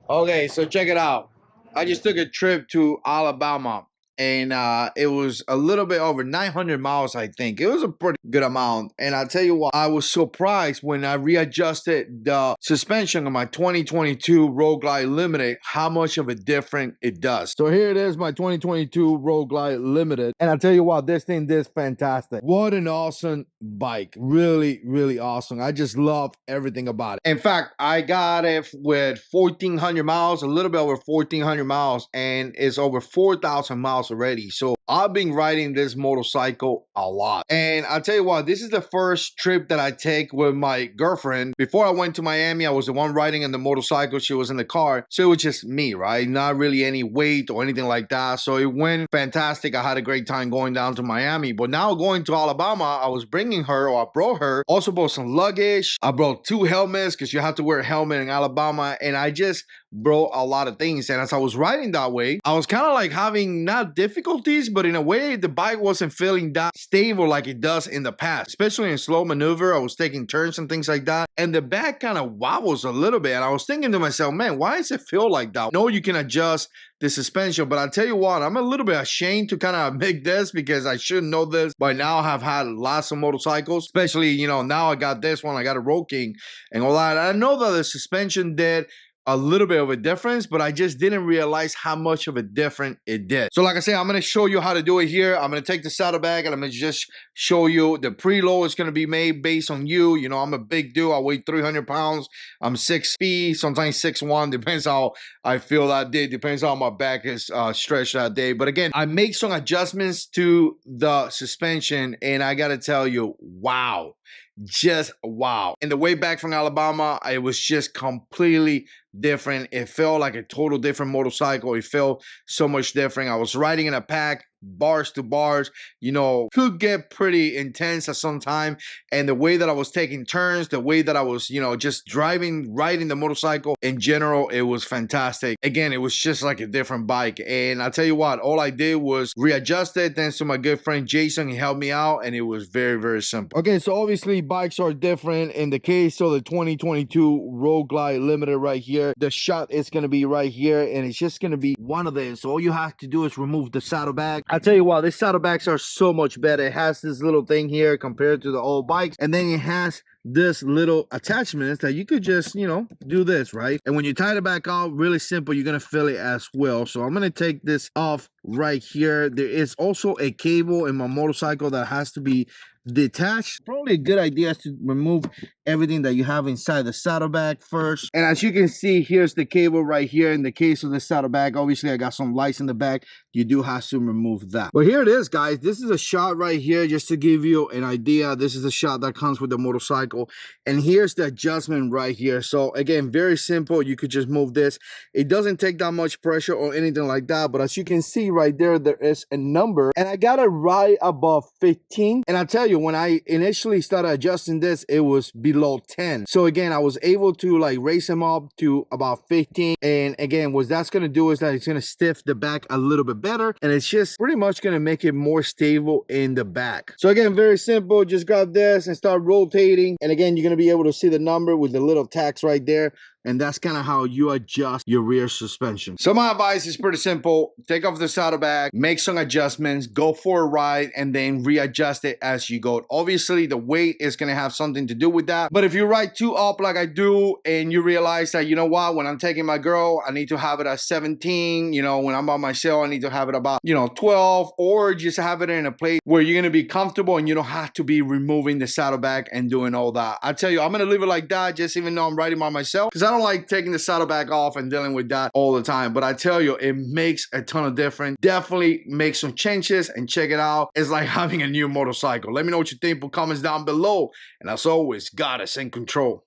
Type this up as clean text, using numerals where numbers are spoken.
Okay, so check it out. I just took a trip to Alabama and it was a little bit over 900 miles, I think. It was a pretty good amount. And I'll tell you what, I was surprised when I readjusted the suspension of my 2022 Road Glide Limited, how much of a difference it does. So here it is, my 2022 Road Glide Limited. And I'll tell you what, this thing is fantastic. What an awesome bike. Really, really awesome. I just love everything about it. In fact, I got it with 1,400 miles, a little bit over 1,400 miles, and it's over 4,000 miles already. So I've been riding this motorcycle a lot. And I'll tell you what, this is the first trip that I take with my girlfriend. Before I went to Miami, I was the one riding in the motorcycle. She was in the car. So it was just me, right? Not really any weight or anything like that. So it went fantastic. I had a great time going down to Miami. But now going to Alabama, I was bringing her, or I brought her. Also brought some luggage. I brought 2 helmets because you have to wear a helmet in Alabama. And I just brought a lot of things. And as I was riding that way, I was kind of like having not difficulties, but in a way, the bike wasn't feeling that stable like it does in the past, especially in slow maneuver. I was taking turns and things like that. And the back kind of wobbles a little bit. And I was thinking to myself, man, why does it feel like that? No, you can adjust the suspension, but I'll tell you what, I'm a little bit ashamed to kind of make this because I should know this by now. I've had lots of motorcycles, especially, you know, now I got this one, I got a Road King and all that. I know that the suspension did a little bit of a difference, but I just didn't realize how much of a difference it did. So like I said, I'm going to show you how to do it here. I'm going to take the saddlebag and I'm going to just show you the preload is going to be made based on you. You know, I'm a big dude. I weigh 300 pounds. I'm 6 feet, sometimes 6'1", depends how I feel that day. Depends how my back is stretched that day. But again, I make some adjustments to the suspension and I got to tell you, wow. Just wow. And the way back from Alabama, it was just completely different. It felt like a total different motorcycle. It felt so much different. I was riding in a pack, bars to bars, you know, could get pretty intense at some time. And the way that I was taking turns, the way that I was, you know, just riding the motorcycle in general, it was fantastic. Again, it was just like a different bike. And I'll tell you what, all I did was readjust it. Thanks to my good friend Jason, he helped me out and it was very, very simple. Okay, so obviously bikes are different. In the case of the 2022 Road Glide Limited right here, the shot is going to be right here and it's just going to be one of these. So all you have to do is remove the saddlebag. I tell you what, these saddlebags are so much better. It has this little thing here compared to the old bikes, and then it has this little attachments that you could just, you know, do this, right? And when you tie it back off, really simple, you're gonna feel it as well. So I'm gonna take this off right here. There is also a cable in my motorcycle that has to be detached. Probably a good idea is to remove everything that you have inside the saddlebag first. And as you can see, here's the cable right here. In the case of the saddlebag, obviously I got some lights in the back. You do have to remove that. But here it is, guys. This is a shot right here just to give you an idea. This is a shot that comes with the motorcycle. And here's the adjustment right here. So again, very simple. You could just move this. It doesn't take that much pressure or anything like that. But as you can see right there, there is a number. And I got it right above 15. And I tell you, when I initially started adjusting this, it was below 10. So again, I was able to like raise them up to about 15. And again, what that's going to do is that it's going to stiff the back a little bit better. And it's just pretty much going to make it more stable in the back. So again, very simple. Just grab this and start rotating. And again, you're going to be able to see the number with the little tacks right there. And that's kind of how you adjust your rear suspension. So my advice is pretty simple. Take off the saddlebag, make some adjustments, go for a ride, and then readjust it as you go. Obviously, the weight is going to have something to do with that. But if you ride too up like I do, and you realize that, you know what, when I'm taking my girl, I need to have it at 17. You know, when I'm by myself, I need to have it about, 12, or just have it in a place where you're going to be comfortable and you don't have to be removing the saddlebag and doing all that. I tell you, I'm going to leave it like that, just even though I'm riding by myself, because I don't like taking the saddlebag off and dealing with that all the time. But I tell you, it makes a ton of difference. Definitely make some changes and check it out. It's like having a new motorcycle. Let me know what you think. Put comments down below. And as always, God is in control.